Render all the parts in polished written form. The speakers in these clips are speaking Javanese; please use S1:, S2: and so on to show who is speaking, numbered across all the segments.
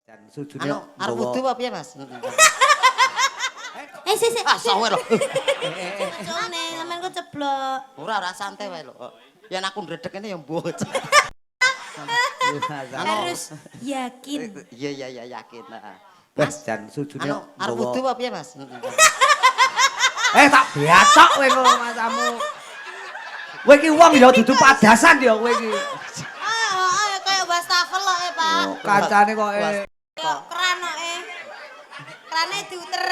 S1: Dan sujune
S2: Anu, arep wudu apa piye, Mas?
S3: Sik.
S2: Ah, sawer lho.
S3: Cone, sampean kok ceblok.
S2: Ora santai wae lho. Yen aku ndredeg ini ya mbok.
S3: Harus yakin.
S2: Iya yakin. Heeh.
S1: Mas dan sujune
S2: Anu, arep wudu apa piye, Mas?
S1: tak beatok kowe kok masamu. Kowe iki wong ya dudu padasan ya kowe iki.
S3: Kayak wastafel kok Pak.
S1: Kancane kok
S3: Kok keran kok Kerane diuter.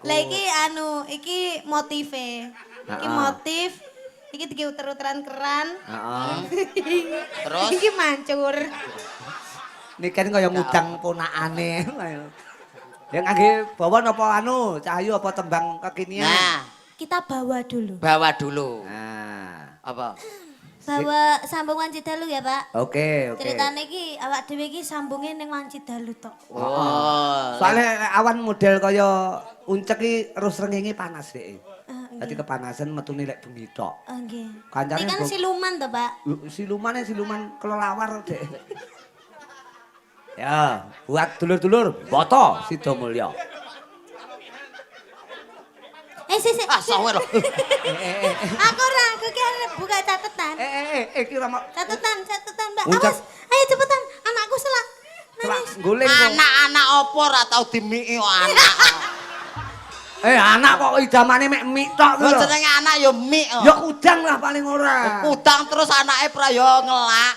S3: Lah iki iki motive. Iki motif. Iki diuter-uteran keran.
S1: Heeh.
S2: Terus
S3: Iki mancur.
S1: Niki kan kaya ngudang ponakane. Ya ngangge bawa napa cahayu apa tembang kekinian?
S2: nah,
S3: Kita bawa dulu.
S2: bawa dulu.
S1: Nah.
S2: Apa?
S3: Bawa sambung Wanci Dalu ya, Pak.
S1: Oke.
S3: Ceritane iki awak dhewe iki sambunge ning Wanci Dalu tok.
S2: Oh.
S1: Soalnya awan model kaya uncek iki terus rengenge panas dhek. Dadi
S3: Nggih.
S1: kepanasan metune lek bengi tok.
S3: Nggih.
S1: Kancane
S3: Iki kan siluman to, Pak.
S1: siluman kelelawar dhek. Ya, buat dulur-dulur, boto Sida Mulya.
S3: Sik.
S2: Ah, sawer lho.
S3: Aku ki arep buka catatan.
S1: Iki ra
S3: Catatan, Mbak.
S1: Uncak.
S3: Awas, ayo cepetan. Anakku selak. Nangis.
S1: guling kok.
S2: Anak-anak opo ora tau dimiki kok anak.
S1: Anak kok idamane mek mik tok
S2: Lho
S1: lho.
S2: jenenge anak ya mik.
S1: Ya kudang lah paling ora.
S2: Kudang terus anake prayo ngelak.